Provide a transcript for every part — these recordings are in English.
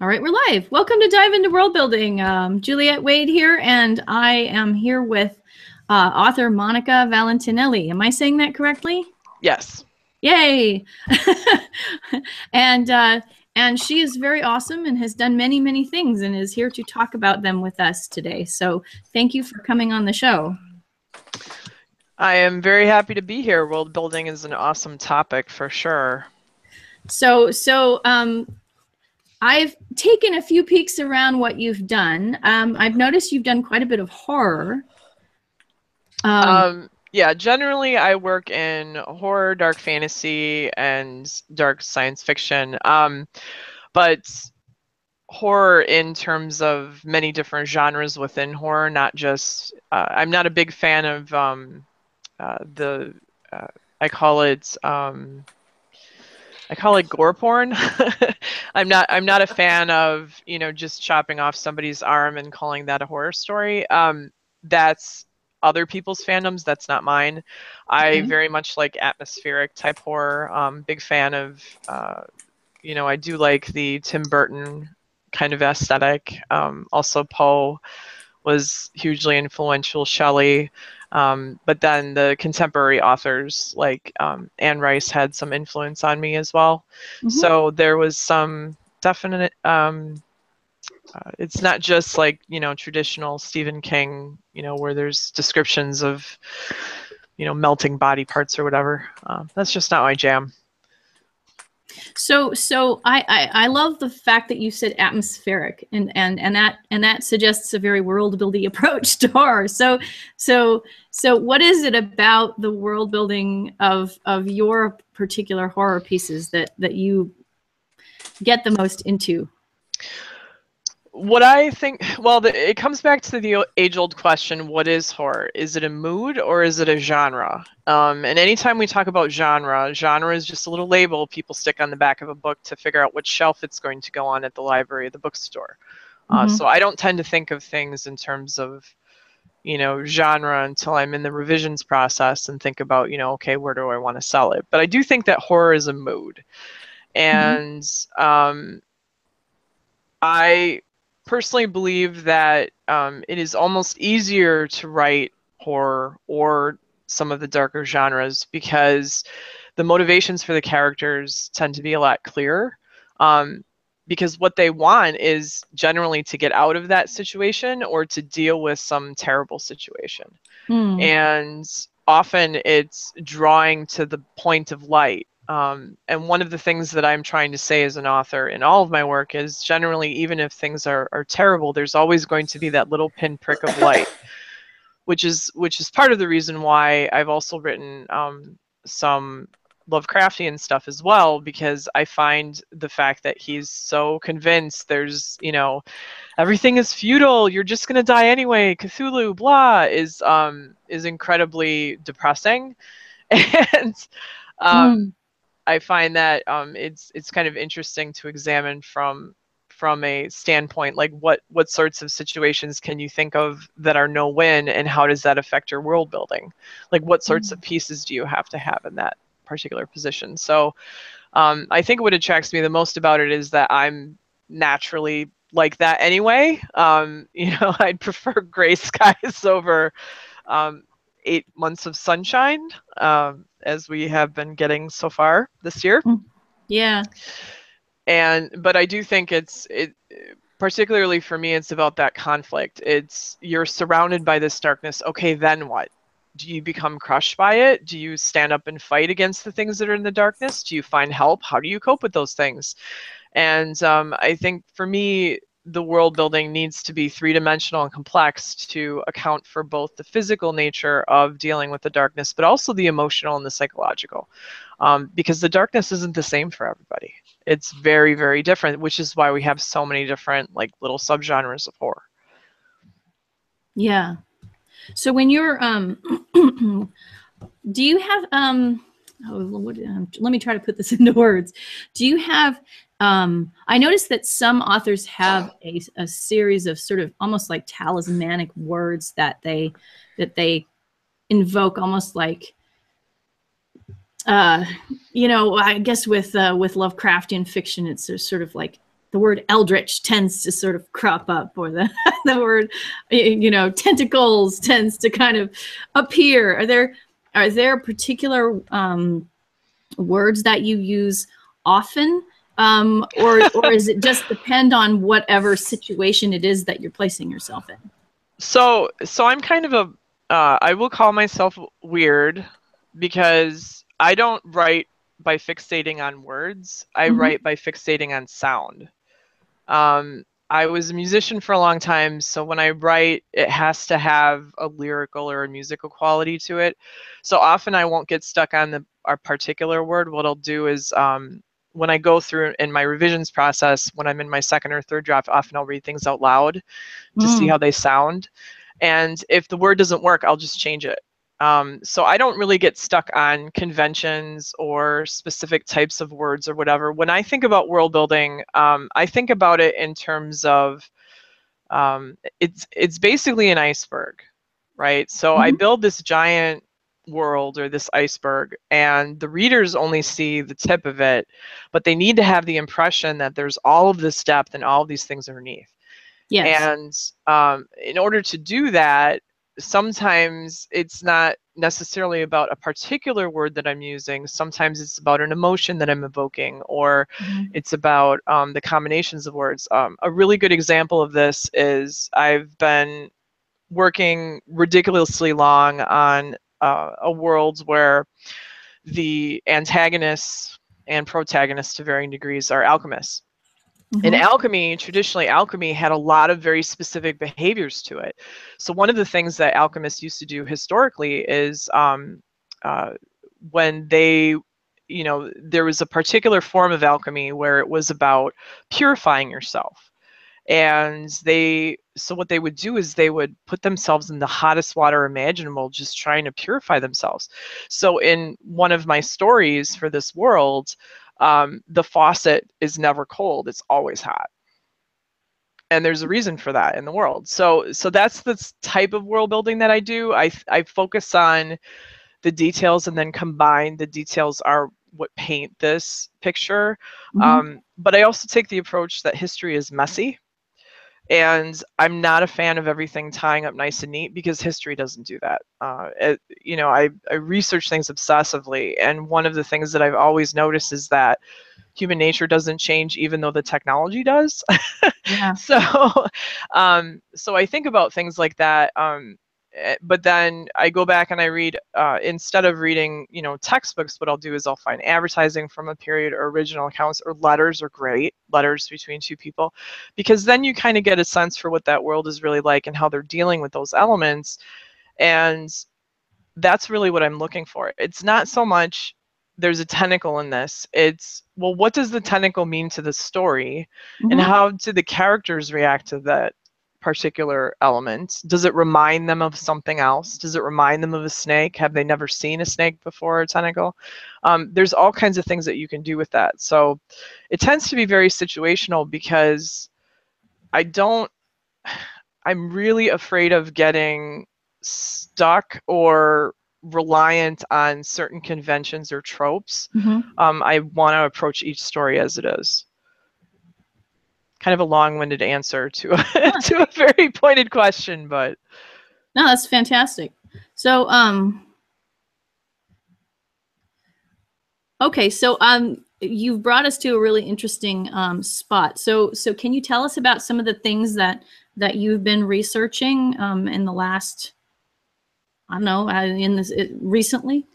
All right, we're live. Welcome to Dive into World Building. Juliet Wade here, and I am here with author Monica Valentinelli. Am I saying that correctly? Yes. Yay! And she is very awesome and has done many, many things and is here to talk about them with us today. So thank you for coming on the show. I am very happy to be here. World building is an awesome topic for sure. So I've taken a few peeks around what you've done. I've noticed you've done quite a bit of horror. Yeah, generally I work in horror, dark fantasy, and dark science fiction. But horror in terms of many different genres within horror, not just, I'm not a big fan of I call it gore porn. I'm not a fan of, just chopping off somebody's arm and calling that a horror story. That's other people's fandoms. That's not mine. I very much like atmospheric type horror. Big fan of, I do like the Tim Burton kind of aesthetic. Also Poe was hugely influential, Shelley. But then the contemporary authors like Anne Rice had some influence on me as well. So there was some definite, it's not just like, traditional Stephen King, where there's descriptions of, melting body parts or whatever. That's just not my jam. So I love the fact that you said atmospheric, and that suggests a very world building approach to horror. So what is it about the world building of your particular horror pieces that you get the most into? What I think, well, it comes back to the age-old question, what is horror? Is it a mood or is it a genre? And anytime we talk about genre is just a little label people stick on the back of a book to figure out which shelf it's going to go on at the library or the bookstore. So I don't tend to think of things in terms of, genre until I'm in the revisions process and think about, okay, where do I want to sell it? But I do think that horror is a mood. And I personally believe that it is almost easier to write horror or some of the darker genres because the motivations for the characters tend to be a lot clearer, because what they want is generally to get out of that situation or to deal with some terrible situation. And often it's drawing to the point of light. And one of the things that I'm trying to say as an author in all of my work is generally, even if things are terrible, there's always going to be that little pinprick of light, which is part of the reason why I've also written some Lovecraftian stuff as well, because I find the fact that he's so convinced there's, everything is futile, you're just going to die anyway, Cthulhu, blah, is incredibly depressing. And I find that it's kind of interesting to examine from a standpoint, like what sorts of situations can you think of that are no-win, and how does that affect your world building? Like what sorts of pieces do you have to have in that particular position? So I think what attracts me the most about it is that I'm naturally like that anyway. I'd prefer gray skies over 8 months of sunshine, as we have been getting so far this year. Yeah. But I do think it particularly for me, it's about that conflict. You're surrounded by this darkness. Okay, then what? Do you become crushed by it? Do you stand up and fight against the things that are in the darkness? Do you find help? How do you cope with those things? And I think for me, the world building needs to be three-dimensional and complex to account for both the physical nature of dealing with the darkness, but also the emotional and the psychological, because the darkness isn't the same for everybody. It's very, very different, which is why we have so many different like little subgenres of horror. Yeah. So when you're, do you have, let me try to put this into words. Do you have, I noticed that some authors have a series of sort of almost like talismanic words that they invoke, almost like, I guess with Lovecraftian fiction, it's sort of like the word eldritch tends to sort of crop up, or the the word, you know, tentacles tends to kind of appear. Are there particular words that you use often, or is it just depend on whatever situation it is that you're placing yourself in? So I'm kind of a I will call myself weird, because I don't write by fixating on words. I write by fixating on sound. I was a musician for a long time, so when I write, it has to have a lyrical or a musical quality to it. So often I won't get stuck on a particular word. What I'll do is, when I go through in my revisions process, when I'm in my second or third draft, often I'll read things out loud to see how they sound. And if the word doesn't work, I'll just change it. So I don't really get stuck on conventions or specific types of words or whatever. When I think about world building, I think about it in terms of, it's basically an iceberg, right? So I build this giant world, or this iceberg, and the readers only see the tip of it, but they need to have the impression that there's all of this depth and all of these things underneath. Yes. And in order to do that, sometimes it's not necessarily about a particular word that I'm using. Sometimes it's about an emotion that I'm evoking, or it's about the combinations of words. A really good example of this is, I've been working ridiculously long on a world where the antagonists and protagonists to varying degrees are alchemists. In alchemy, traditionally, alchemy had a lot of very specific behaviors to it. So one of the things that alchemists used to do historically is, when they, there was a particular form of alchemy where it was about purifying yourself. And so what they would do is they would put themselves in the hottest water imaginable, just trying to purify themselves. So in one of my stories for this world, the faucet is never cold, it's always hot. And there's a reason for that in the world. So that's the type of world building that I do. I focus on the details, and then combine the details are what paint this picture. But I also take the approach that history is messy. And I'm not a fan of everything tying up nice and neat, because history doesn't do that. I research things obsessively, and one of the things that I've always noticed is that human nature doesn't change even though the technology does. Yeah. So I think about things like that. But then I go back and I read, instead of reading, textbooks, what I'll do is I'll find advertising from a period, or original accounts, or letters are great, letters between two people, because then you kind of get a sense for what that world is really like and how they're dealing with those elements. And that's really what I'm looking for. It's not so much there's a tentacle in this. It's, well, what does the tentacle mean to the story? And how do the characters react to that particular element? Does it remind them of something else? Does it remind them of a snake? Have they never seen a snake before, a tentacle? There's all kinds of things that you can do with that. So it tends to be very situational, because I'm really afraid of getting stuck or reliant on certain conventions or tropes. I want to approach each story as it is. Kind of a long-winded answer to to a very pointed question, but no, that's fantastic. So okay, so you've brought us to a really interesting spot. So can you tell us about some of the things that you've been researching in the last, I don't know, recently?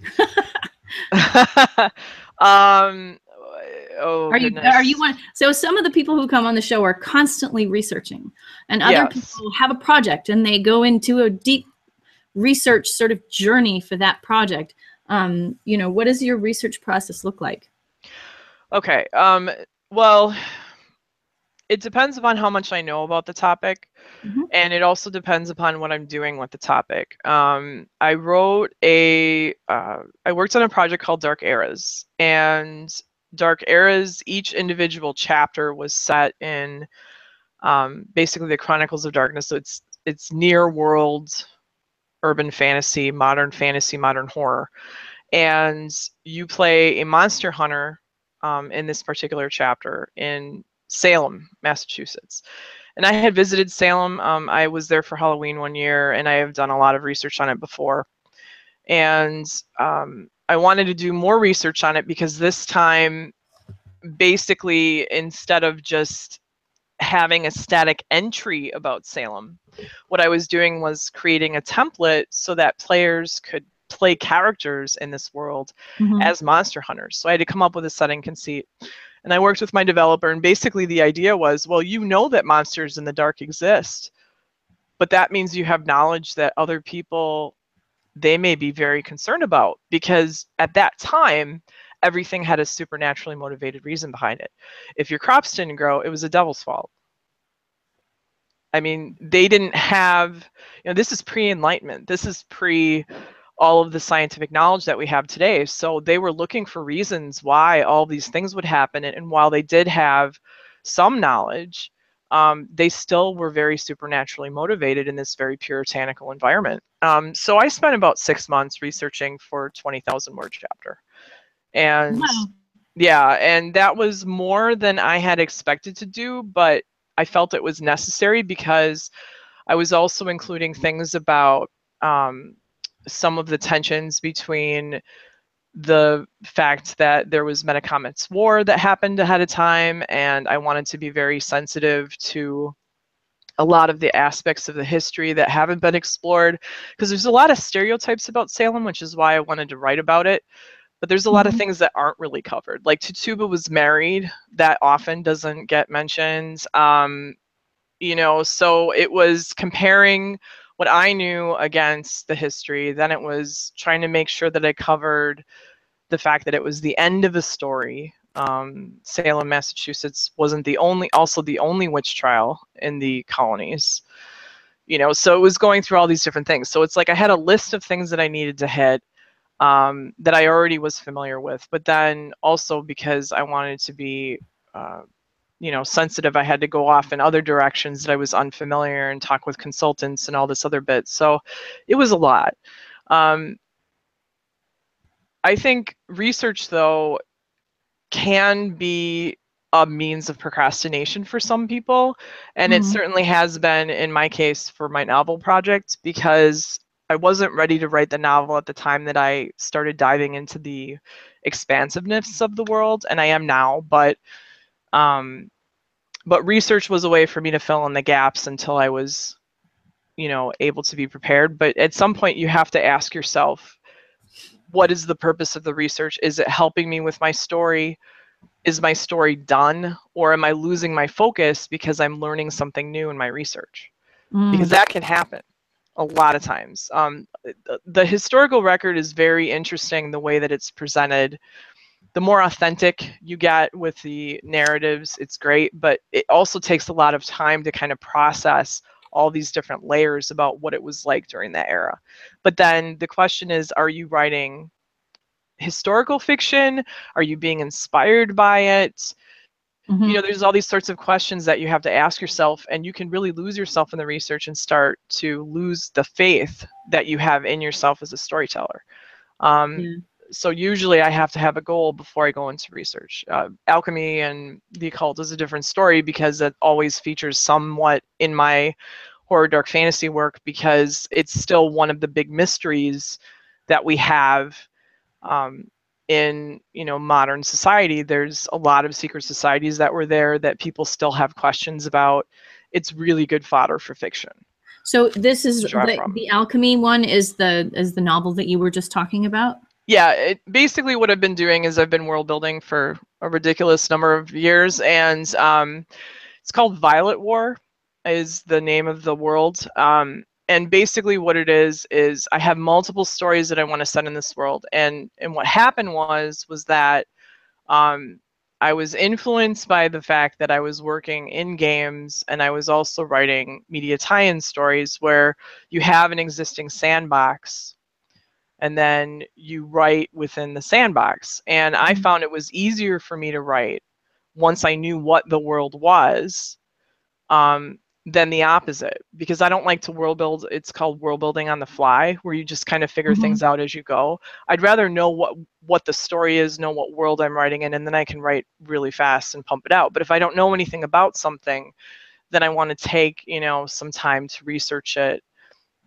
Oh, are goodness. you one? So some of the people who come on the show are constantly researching, and other people have a project and they go into a deep research sort of journey for that project. What does your research process look like? Okay. Well, it depends upon how much I know about the topic. And it also depends upon what I'm doing with the topic. I worked on a project called Dark Eras, and Dark Eras, each individual chapter was set in basically the Chronicles of Darkness. So it's near world, urban fantasy, modern horror. And you play a monster hunter in this particular chapter in Salem, Massachusetts. And I had visited Salem. I was there for Halloween one year, and I have done a lot of research on it before. And I wanted to do more research on it because this time, basically, instead of just having a static entry about Salem, what I was doing was creating a template so that players could play characters in this world as monster hunters. So I had to come up with a setting conceit. And I worked with my developer, and basically the idea was, well, you know that monsters in the dark exist, but that means you have knowledge that other people, they may be very concerned about, because at that time, everything had a supernaturally motivated reason behind it. If your crops didn't grow, it was the devil's fault. I mean, they didn't have, this is pre-Enlightenment. This is pre all of the scientific knowledge that we have today. So they were looking for reasons why all these things would happen. And while they did have some knowledge, they still were very supernaturally motivated in this very puritanical environment. So I spent about 6 months researching for 20,000 word chapter. And wow. Yeah, and that was more than I had expected to do, but I felt it was necessary because I was also including things about some of the tensions between the fact that there was Metacomet's War that happened ahead of time, and I wanted to be very sensitive to a lot of the aspects of the history that haven't been explored, because there's a lot of stereotypes about Salem, which is why I wanted to write about it. But there's a lot of things that aren't really covered. Like Tituba was married, that often doesn't get mentioned. So it was comparing what I knew against the history. Then it was trying to make sure that I covered the fact that it was the end of a story. Salem, Massachusetts wasn't also the only witch trial in the colonies. So it was going through all these different things. So it's like I had a list of things that I needed to hit that I already was familiar with, but then also because I wanted to be sensitive, I had to go off in other directions that I was unfamiliar and talk with consultants and all this other bit. So it was a lot. I think research, though, can be a means of procrastination for some people. And it certainly has been in my case for my novel project, because I wasn't ready to write the novel at the time that I started diving into the expansiveness of the world, and I am now, but research was a way for me to fill in the gaps until I was, able to be prepared. But at some point you have to ask yourself, what is the purpose of the research? Is it helping me with my story? Is my story done? Or am I losing my focus because I'm learning something new in my research? Because that can happen a lot of times. The historical record is very interesting, the way that it's presented. The more authentic you get with the narratives, it's great, but it also takes a lot of time to kind of process all these different layers about what it was like during that era. But then the question is, are you writing historical fiction? Are you being inspired by it? There's all these sorts of questions that you have to ask yourself, and you can really lose yourself in the research and start to lose the faith that you have in yourself as a storyteller. So usually I have to have a goal before I go into research. Alchemy and the occult is a different story, because it always features somewhat in my horror dark fantasy work, because it's still one of the big mysteries that we have in modern society. There's a lot of secret societies that were there that people still have questions about. It's really good fodder for fiction. So this is the alchemy one is the novel that you were just talking about? Yeah, basically what I've been doing is I've been world building for a ridiculous number of years, and it's called Violet War is the name of the world. And basically what it is I have multiple stories that I want to set in this world. And what happened was that I was influenced by the fact that I was working in games, and I was also writing media tie-in stories where you have an existing sandbox and then you write within the sandbox. And I found it was easier for me to write once I knew what the world was, than the opposite, because I don't like to world build. It's called world building on the fly, where you just kind of figure things out as you go. I'd rather know what the story is, know what world I'm writing in, and then I can write really fast and pump it out. But if I don't know anything about something, then I want to take, you know, some time to research it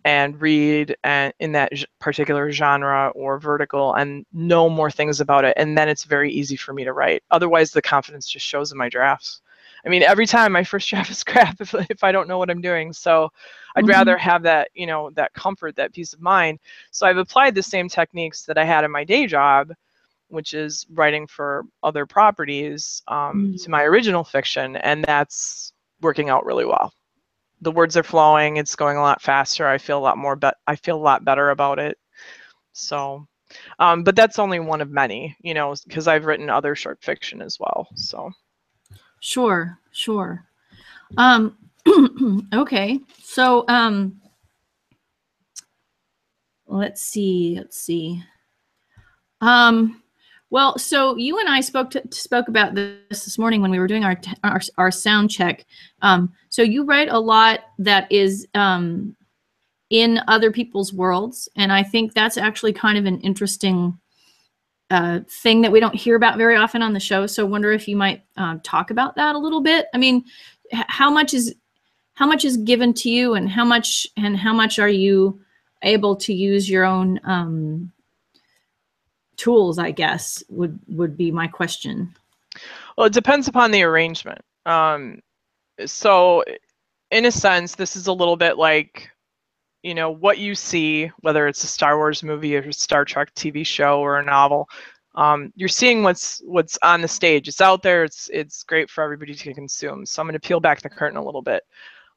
and read and in that particular genre or vertical and know more things about it. And then it's very easy for me to write. Otherwise, the confidence just shows in my drafts. I mean, every time my first draft is crap if I don't know what I'm doing. So I'd rather have that, you know, that comfort, that peace of mind. So I've applied the same techniques that I had in my day job, which is writing for other properties, to my original fiction. And that's working out really well. The words are flowing. It's going a lot faster. I feel a lot more, I feel a lot better about it. So, but that's only one of many, you know, because I've written other short fiction as well. So. Sure. Okay. So, let's see. Well, so you and I spoke about this morning when we were doing our sound check. So you write a lot that is in other people's worlds, and I think that's actually kind of an interesting thing that we don't hear about very often on the show. So I wonder if you might talk about that a little bit. I mean, how much is given to you, and how much are you able to use your own tools, I guess, would be my question. Well, it depends upon the arrangement. So in a sense, this is a little bit like, you know, what you see, whether it's a Star Wars movie or a Star Trek TV show or a novel, you're seeing what's on the stage. It's out there. It's great for everybody to consume. So I'm going to peel back the curtain a little bit.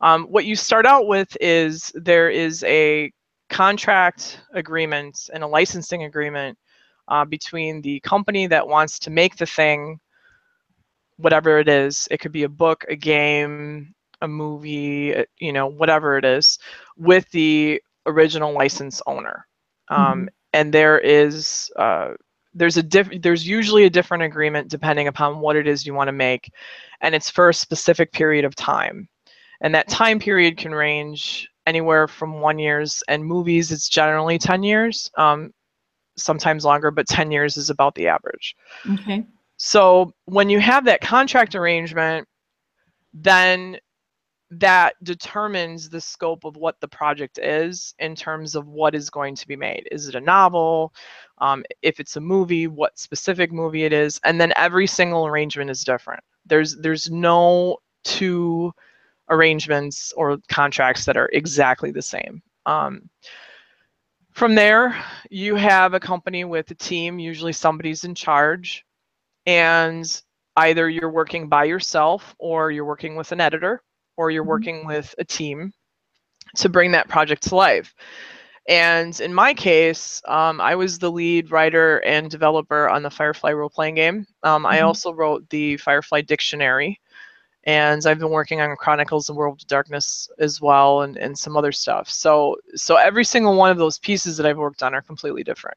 What you start out with is there is a contract agreement and a licensing agreement between the company that wants to make the thing, whatever it is. It could be a book, a game, a movie, you know, whatever it is, with the original license owner. And there is there's usually a different agreement depending upon what it is you want to make, and it's for a specific period of time. And that time period can range anywhere from 1 year, and movies, it's generally 10 years, sometimes longer, but 10 years is about the average. Okay. So when you have that contract arrangement, then that determines the scope of what the project is in terms of what is going to be made. Is it a novel? If it's a movie, what specific movie it is, and then every single arrangement is different. There's no two arrangements or contracts that are exactly the same. From there, you have a company with a team. Usually somebody's in charge, and either you're working by yourself, or you're working with an editor, or you're working with a team to bring that project to life. And in my case, I was the lead writer and developer on the Firefly role-playing game. I also wrote the Firefly dictionary, and I've been working on Chronicles of World of Darkness as well, and some other stuff. So every single one of those pieces that I've worked on are completely different.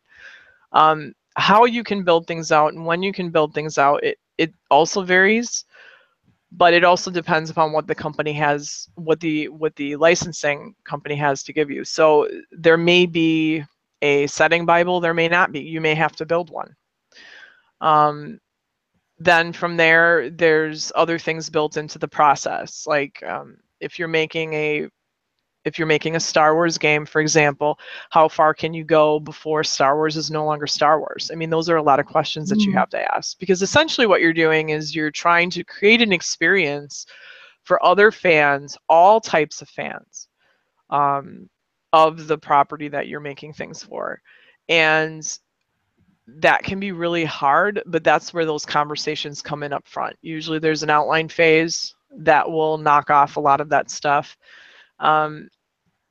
How you can build things out and when you can build things out, it also varies, but it also depends upon what the company has, what the licensing company has to give you. So there may be a setting Bible, there may not be. You may have to build one. Then from there, there's other things built into the process. Like if you're making a Star Wars game, for example, how far can you go before Star Wars is no longer Star Wars? I mean, those are a lot of questions that you have to ask, because essentially what you're doing is you're trying to create an experience for other fans, all types of fans, of the property that you're making things for. And that can be really hard, but that's where those conversations come in up front. Usually there's an outline phase that will knock off a lot of that stuff.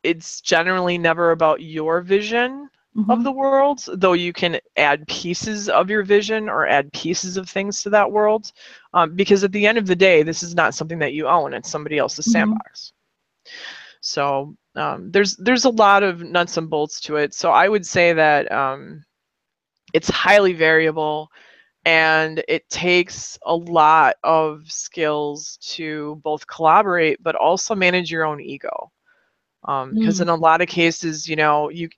It's generally never about your vision of the world, though you can add pieces of your vision or add pieces of things to that world, because at the end of the day, this is not something that you own. It's somebody else's sandbox. So there's a lot of nuts and bolts to it. So I would say that it's highly variable, And it takes a lot of skills to both collaborate, but also manage your own ego. Because in a lot of cases, you know, you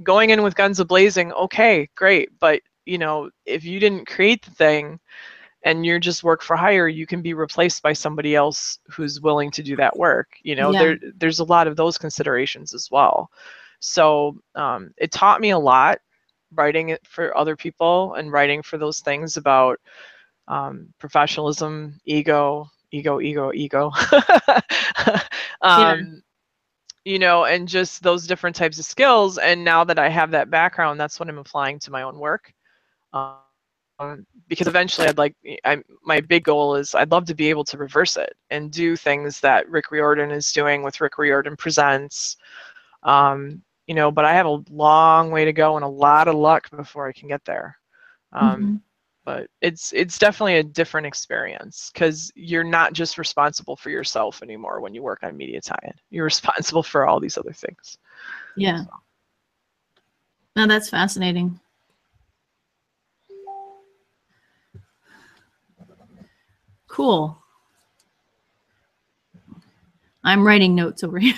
going in with guns a-blazing, okay, great. But, you know, if you didn't create the thing and you're just work for hire, you can be replaced by somebody else who's willing to do that work. You know, there's a lot of those considerations as well. So it taught me a lot, writing it for other people and writing for those things about professionalism, ego. You know, and just those different types of skills. And now that I have that background, that's what I'm applying to my own work. Because eventually my big goal is I'd love to be able to reverse it and do things that Rick Riordan is doing with Rick Riordan Presents. You know, but I have a long way to go and a lot of luck before I can get there. But it's definitely a different experience, because you're not just responsible for yourself anymore when you work on media tie-in. You're responsible for all these other things. Yeah. So. No, that's fascinating. Cool. I'm writing notes over here.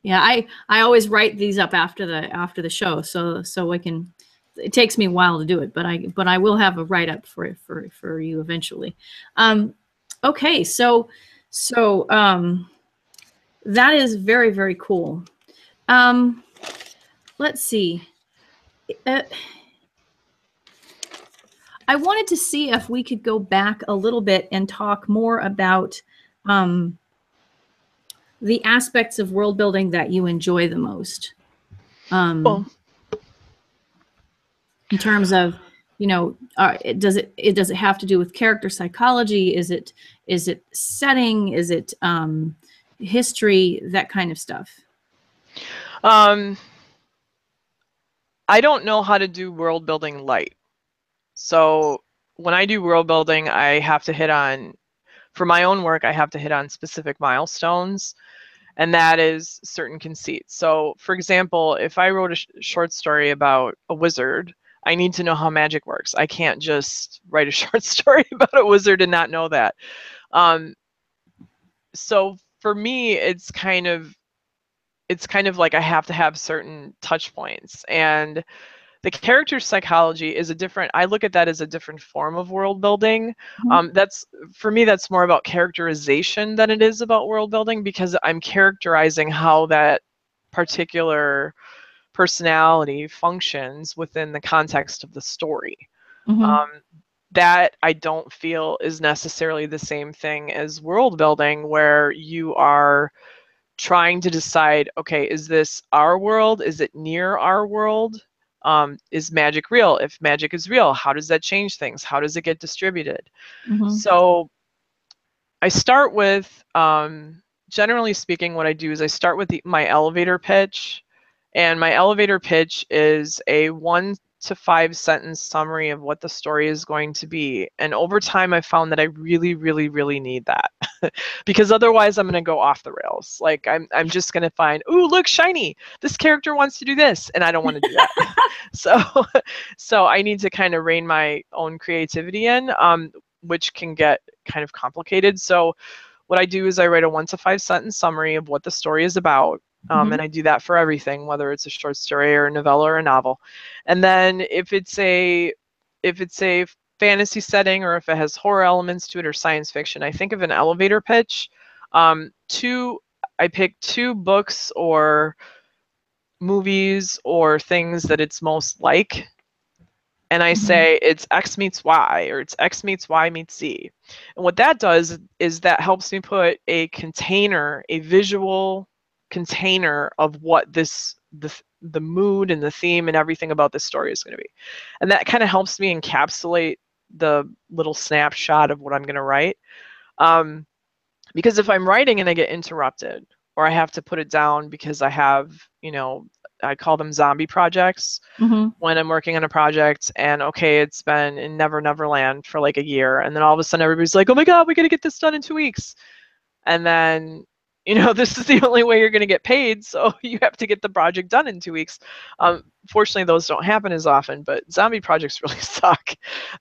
Yeah, I always write these up after the show, so I can. It takes me a while to do it, but I will have a write up for you eventually. Okay, so that is very, very cool. Let's see. I wanted to see if we could go back a little bit and talk more about the aspects of world building that you enjoy the most. In terms of, you know, does it have to do with character psychology? Is it setting? Is it history? That kind of stuff. I don't know how to do world building light. So when I do world building, I have to hit on, for my own work, I have to hit on specific milestones, and that is certain conceits. So for example, if I wrote a short story about a wizard, I need to know how magic works. I can't just write a short story about a wizard and not know that. So for me, it's kind of like I have to have certain touch points, and the character psychology is a different, I look at that as a different form of world building. That's, for me, that's more about characterization than it is about world building, because I'm characterizing how that particular personality functions within the context of the story. That I don't feel is necessarily the same thing as world building, where you are trying to decide, okay, is this our world? Is it near our world? Is magic real? If magic is real, how does that change things? How does it get distributed? So I start with, generally speaking, what I do is I start with my elevator pitch. And my elevator pitch is a 1 to 5 sentence summary of what the story is going to be. And over time, I found that I really, really, really need that because otherwise I'm going to go off the rails. Like I'm just going to find, ooh, look, shiny. This character wants to do this, and I don't want to do that. So I need to kind of rein my own creativity in, which can get kind of complicated. So what I do is I write a 1 to 5 sentence summary of what the story is about. And I do that for everything, whether it's a short story or a novella or a novel. And then if it's a fantasy setting, or if it has horror elements to it, or science fiction, I think of an elevator pitch. I pick 2 books or movies or things that it's most like. And I say it's X meets Y, or it's X meets Y meets Z. And what that does is that helps me put a container, a visual container of what the mood and the theme and everything about this story is going to be. And that kind of helps me encapsulate the little snapshot of what I'm going to write. Because if I'm writing and I get interrupted, or I have to put it down because I have, you know, I call them zombie projects, when I'm working on a project, and okay, it's been in Never Never Land for like a year, and then all of a sudden everybody's like, oh my God, we got to get this done in 2 weeks. And then, You know, this is the only way you're going to get paid, so you have to get the project done in 2 weeks. Fortunately, those don't happen as often, but zombie projects really suck.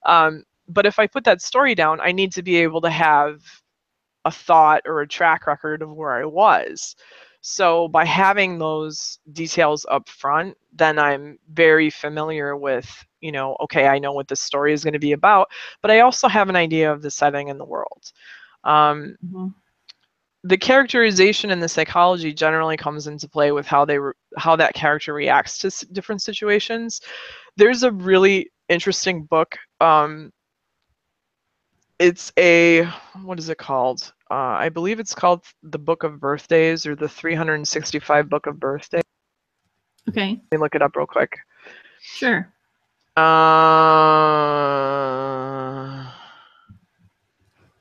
But if I put that story down, I need to be able to have a thought or a track record of where I was. So by having those details up front, then I'm very familiar with, you know, okay, I know what this story is going to be about, but I also have an idea of the setting and the world. The characterization and the psychology generally comes into play with how that character reacts to different situations. There's a really interesting book. It's what is it called? I believe it's called The Book of Birthdays, or the 365 Book of Birthdays. Okay. Let me look it up real quick. Sure. The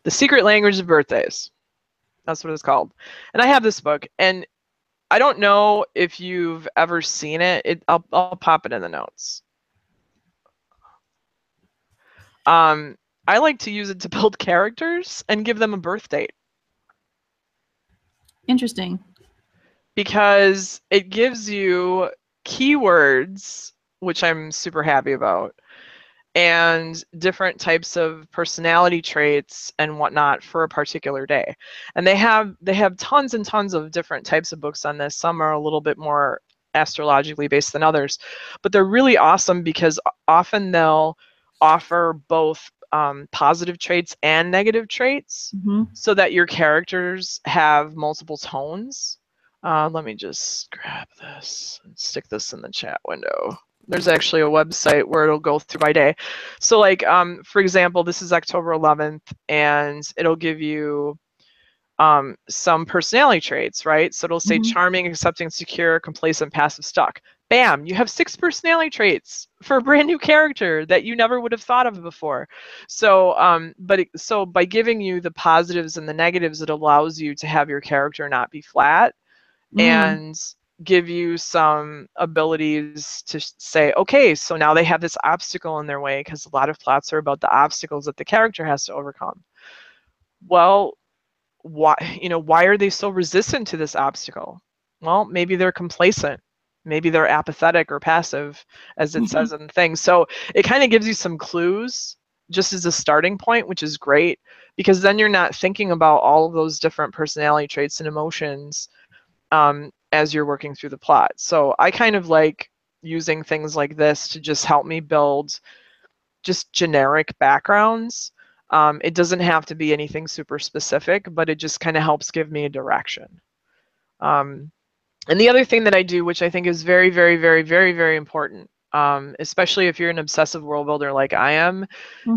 Secret Language of Birthdays. That's what it's called. And I have this book, and I don't know if you've ever seen it. I'll pop it in the notes. I like to use it to build characters and give them a birth date. Interesting. Because it gives you keywords, which I'm super happy about, and different types of personality traits and whatnot for a particular day. And they have tons and tons of different types of books on this. Some are a little bit more astrologically based than others, but they're really awesome because often they'll offer both positive traits and negative traits, so that your characters have multiple tones. Let me just grab this and stick this in the chat window. There's actually a website where it'll go through by day. So like, for example, this is October 11th, and it'll give you some personality traits, right? So it'll say charming, accepting, secure, complacent, passive, stuck. Bam, you have 6 personality traits for a brand new character that you never would have thought of before. So, so by giving you the positives and the negatives, it allows you to have your character not be flat and give you some abilities to say, okay, so now they have this obstacle in their way, because a lot of plots are about the obstacles that the character has to overcome. Well, why are they so resistant to this obstacle? Well, maybe they're complacent. Maybe they're apathetic or passive, as it says in the thing. So it kind of gives you some clues just as a starting point, which is great, because then you're not thinking about all of those different personality traits and emotions as you're working through the plot. So I kind of like using things like this to just help me build just generic backgrounds. It doesn't have to be anything super specific, but it just kind of helps give me a direction. And the other thing that I do, which I think is very, very, very, very, very important, especially if you're an obsessive world builder like I am,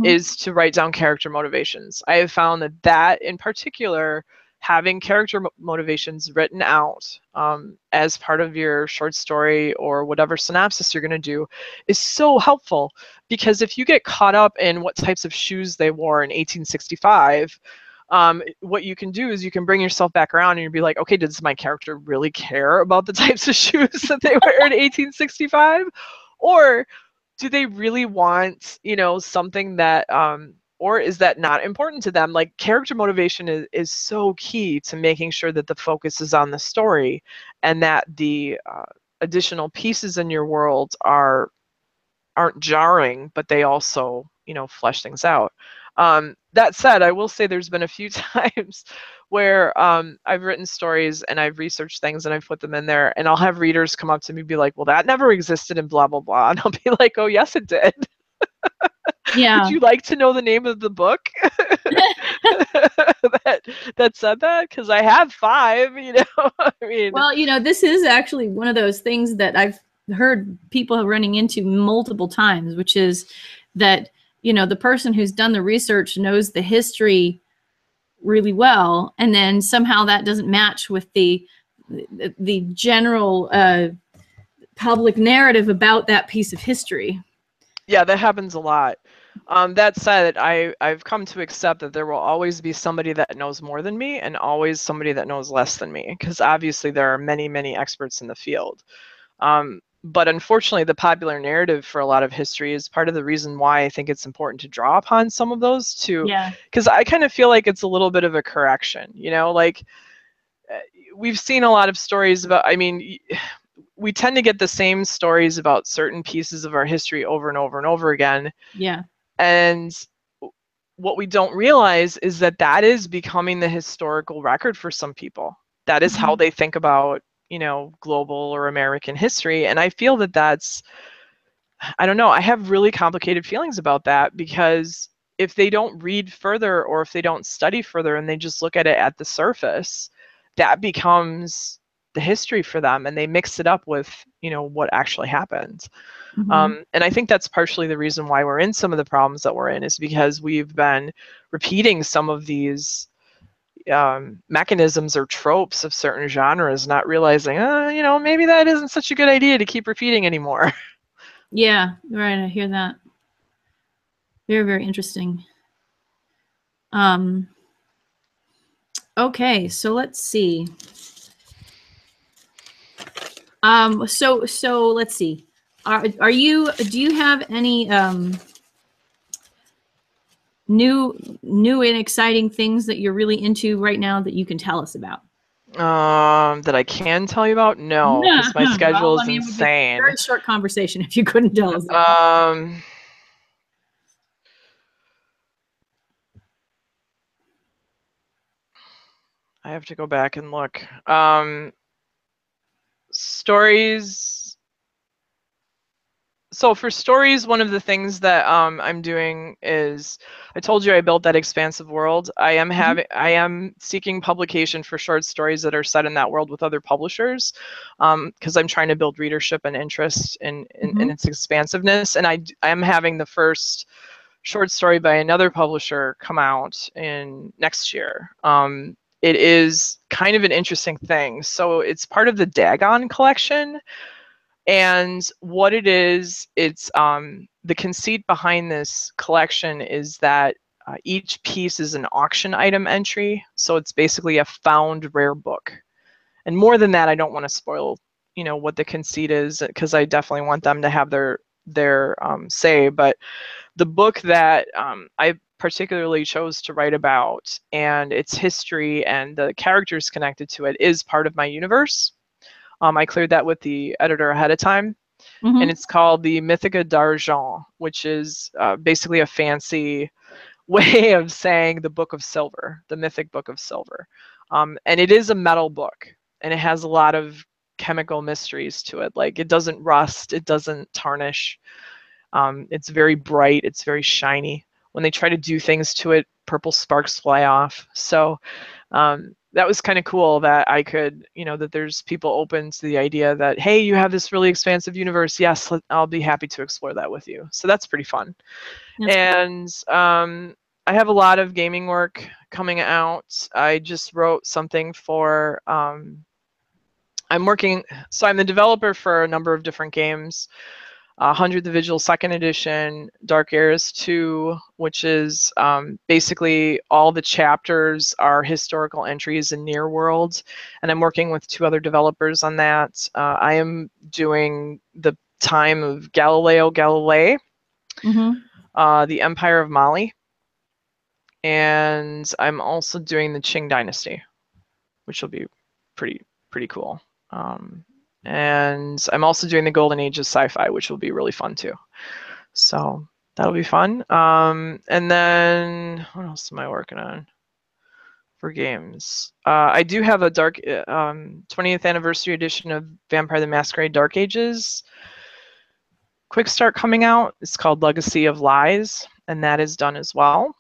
is to write down character motivations. I have found that in particular, having character motivations written out as part of your short story or whatever synopsis you're going to do is so helpful. Because if you get caught up in what types of shoes they wore in 1865, what you can do is you can bring yourself back around and you'll be like, okay, does my character really care about the types of shoes that they wear in 1865? Or do they really want, something that, or is that not important to them? Like, character motivation is so key to making sure that the focus is on the story, and that the additional pieces in your world aren't jarring, but they also, flesh things out. That said, I will say there's been a few times where I've written stories and I've researched things and I've put them in there, and I'll have readers come up to me and be like, well, that never existed in blah, blah, blah. And I'll be like, oh, yes, it did. Yeah. Would you like to know the name of the book that said that? Because I have 5, I mean. Well, this is actually one of those things that I've heard people running into multiple times, which is that, the person who's done the research knows the history really well, and then somehow that doesn't match with the general public narrative about that piece of history. Yeah, that happens a lot. That said, I've come to accept that there will always be somebody that knows more than me and always somebody that knows less than me, because obviously there are many, many experts in the field. But unfortunately, the popular narrative for a lot of history is part of the reason why I think it's important to draw upon some of those too. Yeah. Because I kind of feel like it's a little bit of a correction, like we've seen a lot of stories about, I mean, we tend to get the same stories about certain pieces of our history over and over and over again. Yeah. And what we don't realize is that that is becoming the historical record for some people. That is how they think about, you know, global or American history. And I feel that that's, I don't know, I have really complicated feelings about that, because if they don't read further or if they don't study further and they just look at it at the surface, that becomes the history for them, and they mix it up with, you know, what actually happened. And I think that's partially the reason why we're in some of the problems that we're in, is because we've been repeating some of these mechanisms or tropes of certain genres, not realizing, you know, maybe that isn't such a good idea to keep repeating anymore. Yeah, right. I hear that. Very, very interesting. Okay, so let's see. So let's see. Do you have any new and exciting things that you're really into right now that you can tell us about? That I can tell you about? No, because my schedule is insane. It would be a very short conversation if you couldn't tell us. I have to go back and look. Stories. So for stories, one of the things that I'm doing is, I told you I built that expansive world. I am seeking publication for short stories that are set in that world with other publishers, because I'm trying to build readership and interest in its expansiveness. And I am having the first short story by another publisher come out in next year. It is kind of an interesting thing. So it's part of the Dagon collection. And what it is, it's the conceit behind this collection is that each piece is an auction item entry. So it's basically a found rare book. And more than that, I don't want to spoil, you know, what the conceit is, because I definitely want them to have their say. But the book that I particularly chose to write about, and its history and the characters connected to it, is part of my universe. I cleared that with the editor ahead of time. And it's called the Mythica d'Argent, which is basically a fancy way of saying the Book of Silver, the Mythic Book of Silver. And it is a metal book, and it has a lot of chemical mysteries to it. Like, it doesn't rust, it doesn't tarnish. It's very bright, it's very shiny. When they try to do things to it, purple sparks fly off. So that was kind of cool that I could, you know, that there's people open to the idea that, hey, you have this really expansive universe. Yes, I'll be happy to explore that with you. So that's pretty fun. And I have a lot of gaming work coming out. I just wrote something for, I'm the developer for a number of different games. 100 the Vigil 2nd edition, Dark Eras 2, which is basically all the chapters are historical entries in Near World, and I'm working with 2 other developers on that. I am doing the time of Galileo Galilei, the Empire of Mali, and I'm also doing the Qing Dynasty, which will be pretty cool. And I'm also doing the Golden Age of Sci-Fi, which will be really fun too. So that'll be fun. And then what else am I working on for games? I do have a 20th anniversary edition of Vampire the Masquerade Dark Ages quick start coming out. It's called Legacy of Lies, and that is done as well.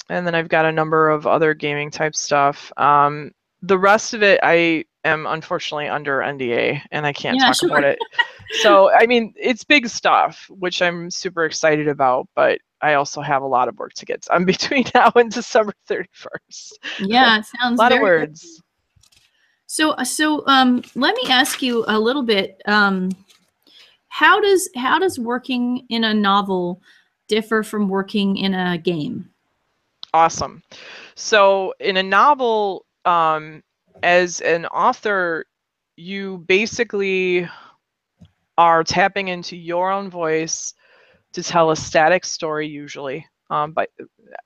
And then I've got a number of other gaming type stuff. The rest of it, I am unfortunately under NDA, and I can't talk about it. So, I mean, it's big stuff, which I'm super excited about, but I also have a lot of work to get done between now and December 31st. Yeah, it sounds a lot of words. Good. So let me ask you a little bit. How does working in a novel differ from working in a game? Awesome. So in a novel, as an author, you basically are tapping into your own voice to tell a static story usually. But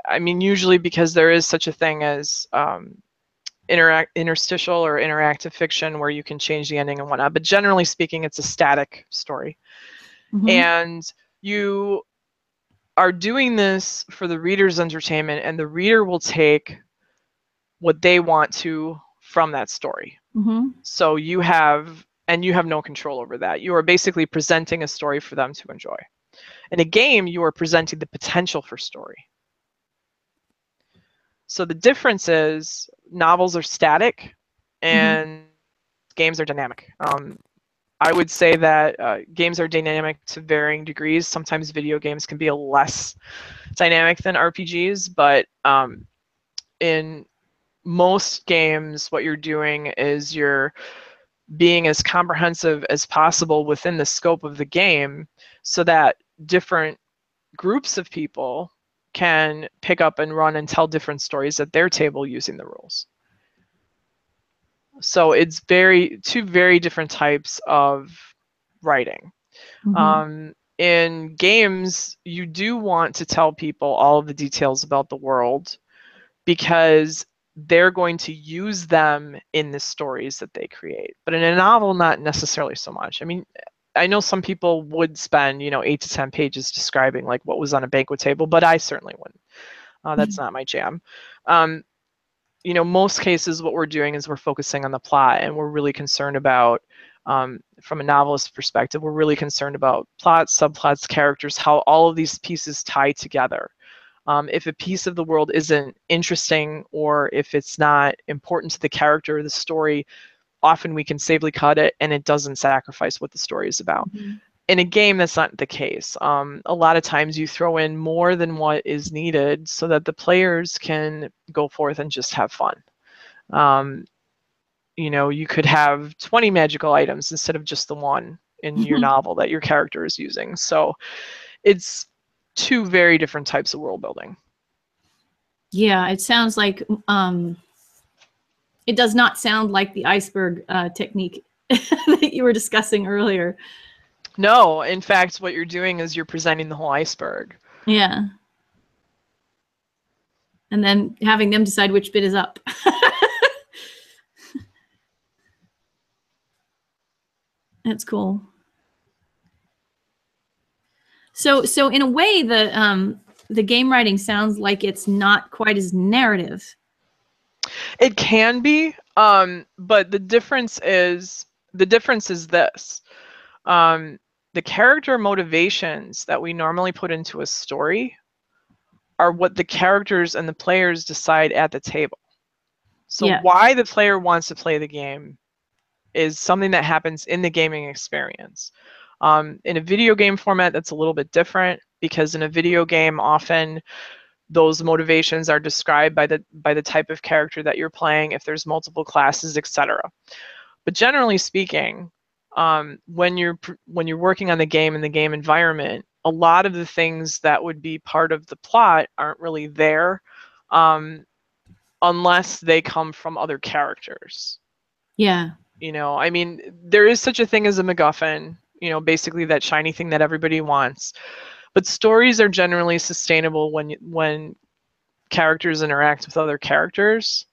I mean, usually because there is such a thing as interstitial or interactive fiction where you can change the ending and whatnot. But generally speaking, it's a static story. Mm-hmm. And you are doing this for the reader's entertainment, and the reader will take what they want to from that story. Mm-hmm. So you have no control over that. You are basically presenting a story for them to enjoy. In a game, you are presenting the potential for story. So the difference is novels are static and games are dynamic. I would say that games are dynamic to varying degrees. Sometimes video games can be a less dynamic than RPGs, but in most games, what you're doing is you're being as comprehensive as possible within the scope of the game so that different groups of people can pick up and run and tell different stories at their table using the rules. So it's two very different types of writing. In games, you do want to tell people all of the details about the world because they're going to use them in the stories that they create. But in a novel, not necessarily so much. I mean, I know some people would spend, 8 to 10 pages describing like what was on a banquet table, but I certainly wouldn't. That's not my jam. Most cases what we're doing is we're focusing on the plot, and we're really concerned about, from a novelist perspective, we're really concerned about plots, subplots, characters, how all of these pieces tie together. If a piece of the world isn't interesting or if it's not important to the character or the story, often we can safely cut it and it doesn't sacrifice what the story is about. In a game, that's not the case. A lot of times you throw in more than what is needed so that the players can go forth and just have fun. You could have 20 magical items instead of just the one in your novel that your character is using. So it's two very different types of world building. Yeah, it sounds like it does not sound like the iceberg technique that you were discussing earlier. No, in fact, what you're doing is you're presenting the whole iceberg. Yeah. And then having them decide which bit is up. That's cool. So in a way, the game writing sounds like it's not quite as narrative. It can be, but the difference is this. The character motivations that we normally put into a story are what the characters and the players decide at the table. So why the player wants to play the game is something that happens in the gaming experience. In a video game format, that's a little bit different because in a video game, often those motivations are described by the type of character that you're playing, if there's multiple classes, etc. But generally speaking, when you're working on the game in the game environment, a lot of the things that would be part of the plot aren't really there unless they come from other characters. Yeah. I mean, there is such a thing as a MacGuffin, basically that shiny thing that everybody wants. But stories are generally sustainable when characters interact with other characters.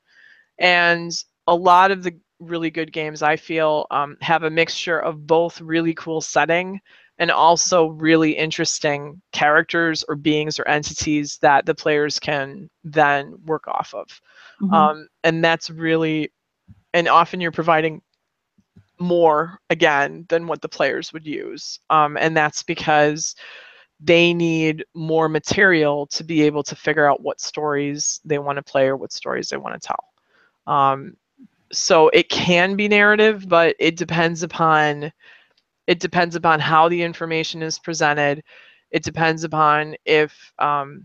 And a lot of the really good games, I feel, have a mixture of both really cool setting and also really interesting characters or beings or entities that the players can then work off of. And that's really, and often you're providing more, again, than what the players would use. And that's because they need more material to be able to figure out what stories they want to play or what stories they want to tell. So it can be narrative, but it depends upon how the information is presented. It depends upon if I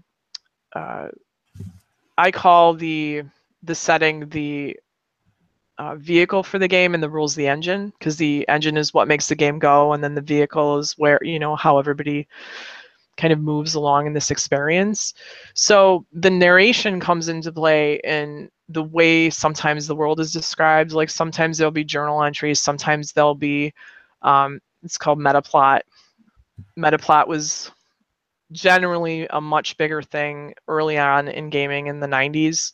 call the setting the vehicle for the game and the rules the engine, because the engine is what makes the game go, and then the vehicle is where how everybody kind of moves along in this experience. So the narration comes into play in the way sometimes the world is described. Like sometimes there'll be journal entries, sometimes there'll be it's called metaplot. Metaplot was generally a much bigger thing early on in gaming in the 90s,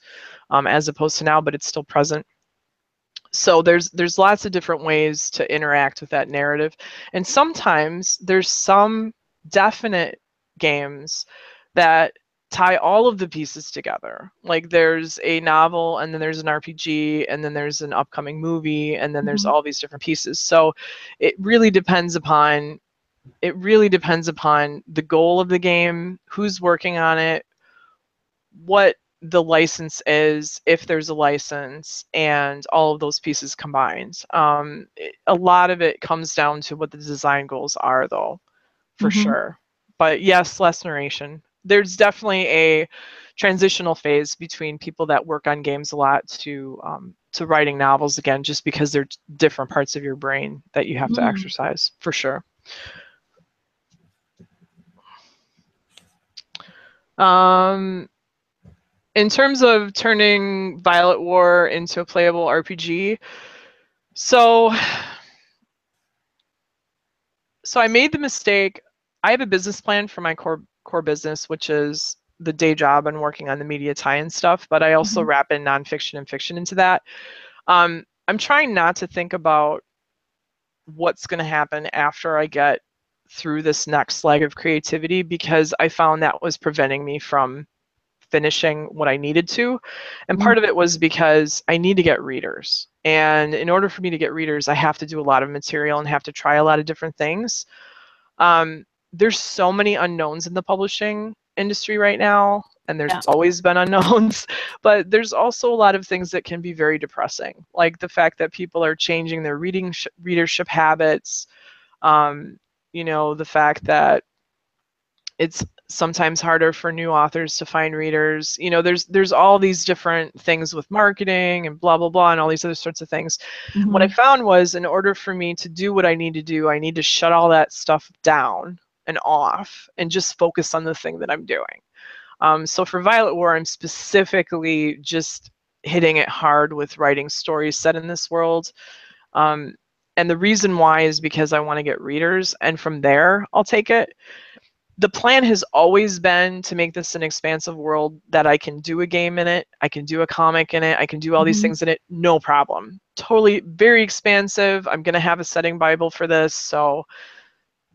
as opposed to now, but it's still present. So there's lots of different ways to interact with that narrative. And sometimes there's some definite games that tie all of the pieces together. Like there's a novel, and then there's an RPG, and then there's an upcoming movie, and then there's all these different pieces. So it really depends upon the goal of the game, who's working on it, what the license is, if there's a license, and all of those pieces combined. A lot of it comes down to what the design goals are, though, for sure. But yes, less narration. There's definitely a transitional phase between people that work on games a lot to writing novels, again, just because they're different parts of your brain that you have to exercise, for sure. In terms of turning Violet War into a playable RPG, so I made the mistake. I have a business plan for my core business, which is the day job and working on the media tie-in stuff, but I also wrap in nonfiction and fiction into that. I'm trying not to think about what's going to happen after I get through this next leg of creativity, because I found that was preventing me from finishing what I needed to. And part of it was because I need to get readers. And in order for me to get readers, I have to do a lot of material and have to try a lot of different things. There's so many unknowns in the publishing industry right now, and there's always been unknowns, but there's also a lot of things that can be very depressing, like the fact that people are changing their readership habits, the fact that it's sometimes harder for new authors to find readers. There's all these different things with marketing and blah, blah, blah, and all these other sorts of things. What I found was, in order for me to do what I need to do, I need to shut all that stuff down and off and just focus on the thing that I'm doing. So for Violet War, I'm specifically just hitting it hard with writing stories set in this world. And the reason why is because I want to get readers, and from there, I'll take it. The plan has always been to make this an expansive world that I can do a game in it, I can do a comic in it, I can do all these things in it, no problem. Totally, very expansive. I'm going to have a setting Bible for this, so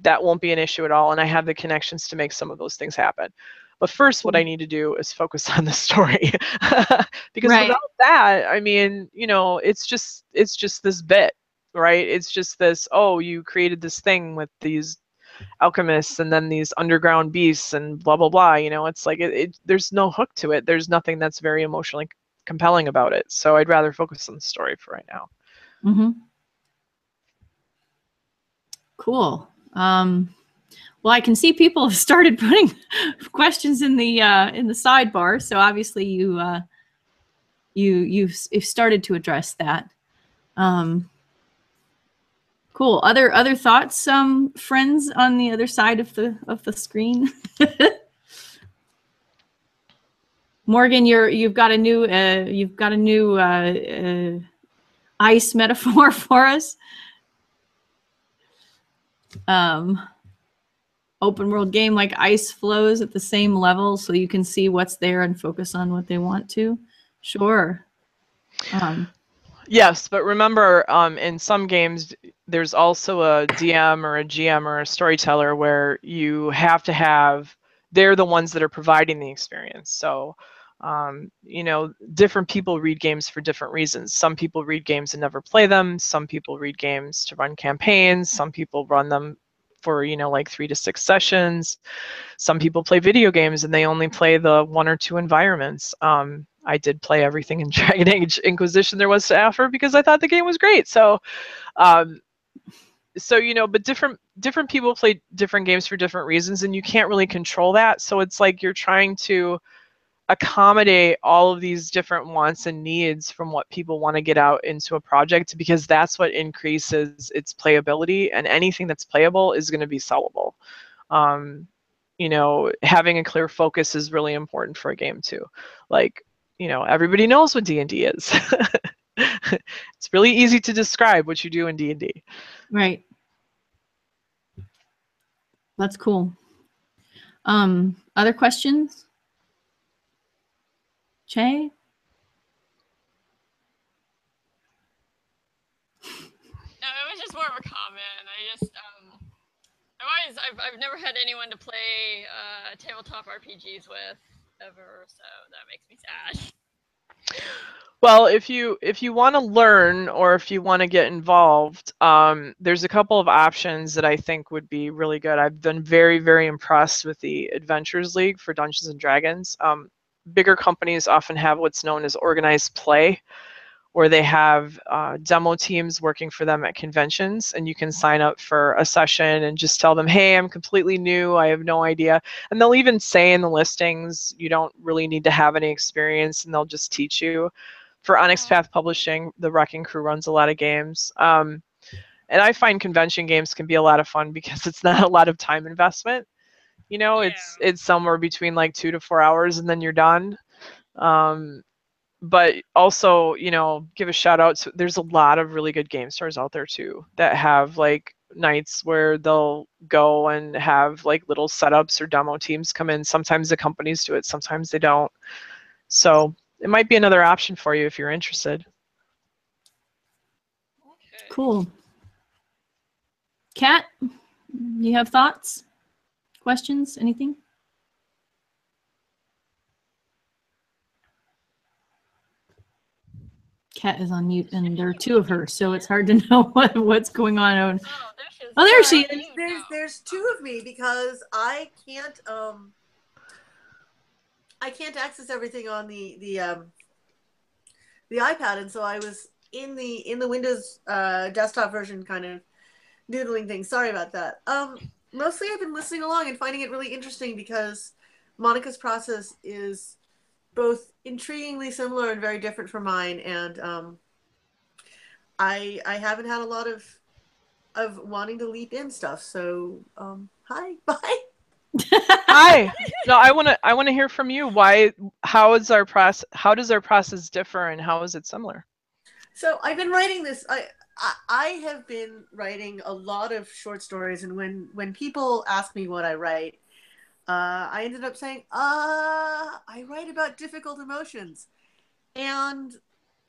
that won't be an issue at all, and I have the connections to make some of those things happen. But first, what I need to do is focus on the story. Because without that, I mean, it's just this bit, right? It's just this, oh, you created this thing with these alchemists and then these underground beasts and blah, blah, blah. It's like there's no hook to it. There's nothing that's very emotionally compelling about it. So I'd rather focus on the story for right now. Cool. Well, I can see people have started putting questions in the sidebar. So obviously you've started to address that. Cool. Other thoughts, friends on the other side of the screen? Morgan, you've got a new ice metaphor for us. Open world game, like ice flows at the same level, so you can see what's there and focus on what they want to. Sure. Yes, but remember, in some games, there's also a DM or a GM or a storyteller where you have to have, they're the ones that are providing the experience. So, different people read games for different reasons. Some people read games and never play them. Some people read games to run campaigns. Some people run them for, like 3 to 6 sessions. Some people play video games and they only play the 1 or 2 environments. I did play everything in Dragon Age Inquisition there was to offer because I thought the game was great. So, but different people play different games for different reasons, and you can't really control that. So it's like you're trying to accommodate all of these different wants and needs from what people want to get out into a project, because that's what increases its playability, and anything that's playable is going to be sellable. Having a clear focus is really important for a game too. Like, everybody knows what D&D is. It's really easy to describe what you do in D&D. Right. That's cool. Other questions? Che? No, it was just more of a comment. I've never had anyone to play tabletop RPGs with ever, so that makes me sad. Well, if you want to learn or if you want to get involved, there's a couple of options that I think would be really good. I've been very, very impressed with the Adventures League for Dungeons and Dragons. Bigger companies often have what's known as organized play, where they have demo teams working for them at conventions, and you can sign up for a session and just tell them, hey, I'm completely new, I have no idea. And they'll even say in the listings, you don't really need to have any experience, and they'll just teach you. For Onyx Path Publishing, the Wrecking Crew runs a lot of games. And I find convention games can be a lot of fun because it's not a lot of time investment. You know, Yeah. it's somewhere between like 2 to 4 hours and then you're done. But also, you know, give a shout out to, there's a lot of really good game stores out there too that have like nights where they'll go and have like little setups or demo teams come in. Sometimes the companies do it, sometimes they don't. So it might be another option for you if you're interested. Okay. Cool. Kat, you have thoughts, questions, anything? Kat is on mute, and there are two of her, so it's hard to know what's going on. Oh, there she is. There's two of me because I can't access everything on the iPad, and so I was in the Windows desktop version kind of doodling things. Sorry about that. Mostly I've been listening along and finding it really interesting because Monica's process is both intriguingly similar and very different from mine, and I haven't had a lot of wanting to leap in stuff. So hi, bye. Hi. No, I want to hear from you. How does our process differ and how is it similar? So I've been writing this. I have been writing a lot of short stories, and when people ask me what I write, I ended up saying, I write about difficult emotions. And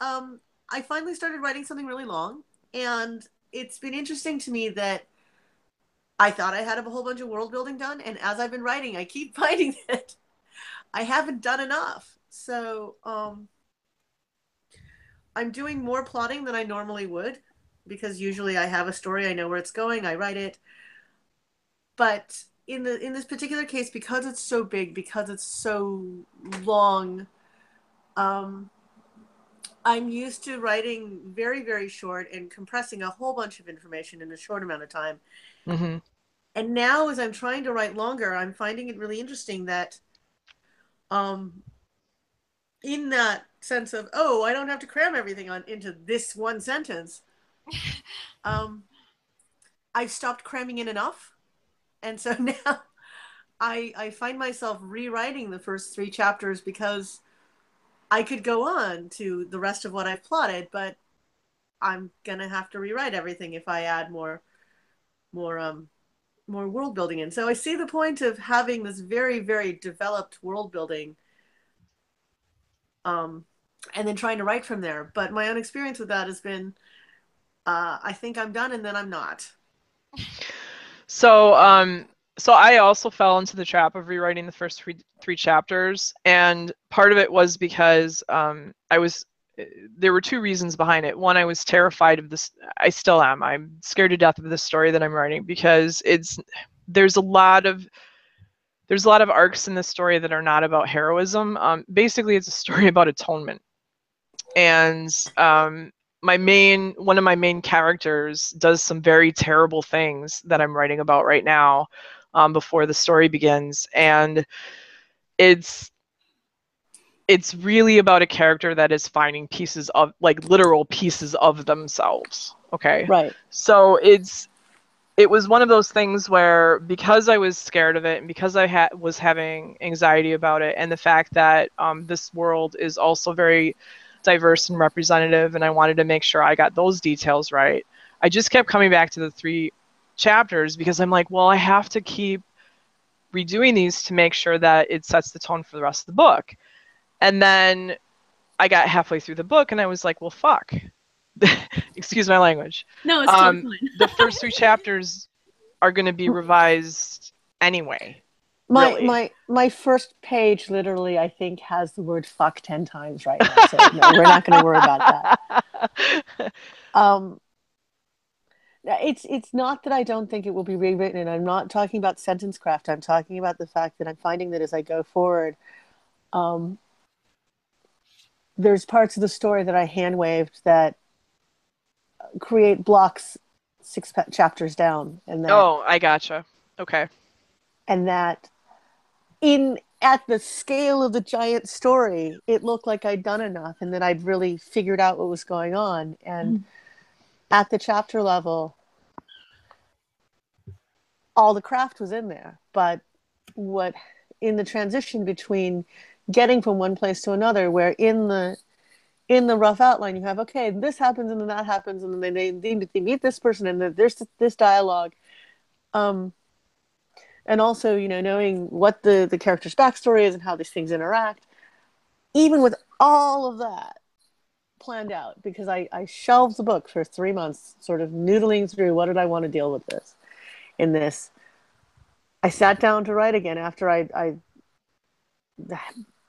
I finally started writing something really long, and it's been interesting to me that I thought I had a whole bunch of world building done, and as I've been writing, I keep finding that I haven't done enough. So I'm doing more plotting than I normally would, because usually I have a story, I know where it's going, I write it. But in this particular case, because it's so big, because it's so long, I'm used to writing very, very short and compressing a whole bunch of information in a short amount of time. Mm-hmm. And now as I'm trying to write longer, I'm finding it really interesting that in that sense of, oh, I don't have to cram everything into this one sentence, I've stopped cramming in enough. And so now I find myself rewriting the first 3 chapters because I could go on to the rest of what I've plotted, but I'm gonna have to rewrite everything if I add more world building in. So I see the point of having this very, very developed world building, and then trying to write from there. But my own experience with that has been, I think I'm done, and then I'm not. So I also fell into the trap of rewriting the first three chapters, and part of it was because there were 2 reasons behind it. One, I was terrified of this. I still am. I'm scared to death of the story that I'm writing because there's a lot of arcs in this story that are not about heroism. Basically, it's a story about atonement, and one of my main characters does some very terrible things that I'm writing about right now, before the story begins, and it's really about a character that is finding pieces of, like, literal pieces of themselves. Okay. Right. So it was one of those things where, because I was scared of it and because I was having anxiety about it, and the fact that this world is also very diverse and representative, and I wanted to make sure I got those details right, I just kept coming back to the 3 chapters because I'm like, well, I have to keep redoing these to make sure that it sets the tone for the rest of the book. And then I got halfway through the book and I was like, well, fuck. Excuse my language. No, it's totally fine. The first 3 chapters are going to be revised anyway. My first page literally, I think, has the word fuck 10 times right now. So no, we're not going to worry about that. It's not that I don't think it will be rewritten, and I'm not talking about sentence craft. I'm talking about the fact that I'm finding that as I go forward, there's parts of the story that I hand waved that create blocks 6 chapters down, and that, oh, I gotcha. Okay. And that at the scale of the giant story, it looked like I'd done enough and that I'd really figured out what was going on. And at the chapter level, all the craft was in there. But in the transition between getting from one place to another, where in the rough outline you have, okay, this happens and then that happens, and then they meet this person and then there's this dialogue. And also, knowing what the character's backstory is and how these things interact, even with all of that planned out, because I shelved the book for 3 months, sort of noodling through what did I want to deal with in this. I sat down to write again after I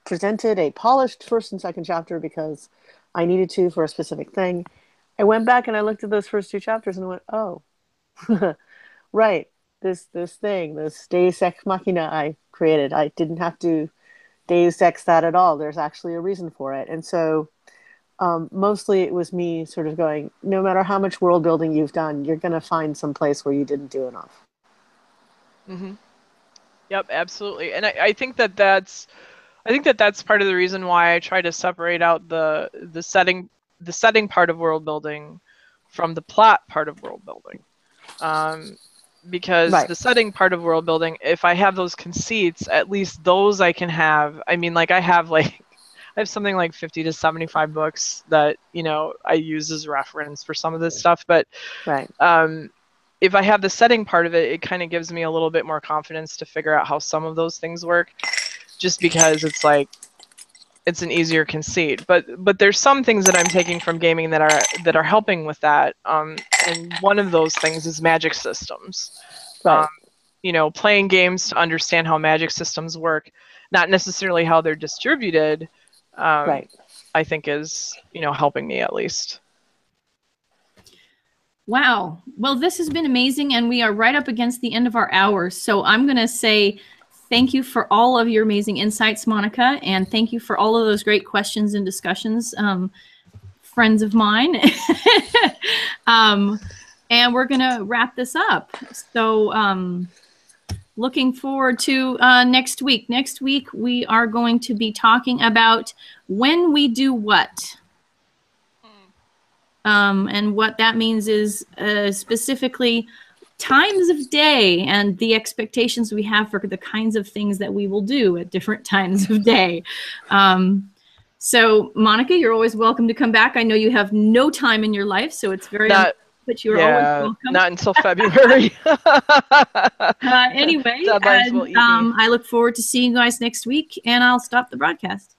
presented a polished first and second chapter because I needed to for a specific thing. I went back and I looked at those first 2 chapters and I went, oh, right. This thing, this Deus Ex Machina I created, I didn't have to Deus Ex that at all. There's actually a reason for it. And so mostly it was me sort of going, no matter how much world building you've done, you're going to find some place where you didn't do enough. Mm-hmm. Yep, absolutely. And I think that's part of the reason why I try to separate out the setting part of world building from the plot part of world building. Because right. The setting part of world building, if I have those conceits, at least those I can have. I mean, I have something like 50 to 75 books that, I use as reference for some of this stuff. But right. If I have the setting part of it, it kind of gives me a little bit more confidence to figure out how some of those things work, just because it's an easier conceit. But there's some things that I'm taking from gaming that are helping with that. And one of those things is magic systems. Right. Playing games to understand how magic systems work, not necessarily how they're distributed. Right. I think is, helping me at least. Wow. Well, this has been amazing, and we are right up against the end of our hour. So I'm going to say thank you for all of your amazing insights, Monica, and thank you for all of those great questions and discussions, friends of mine. And we're going to wrap this up. So looking forward to next week. Next week, we are going to be talking about when we do what. And what that means is specifically times of day and the expectations we have for the kinds of things that we will do at different times of day. So Monica, you're always welcome to come back. I know you have no time in your life, so it's very but you're always welcome. Not until February. Anyway, I look forward to seeing you guys next week, and I'll stop the broadcast.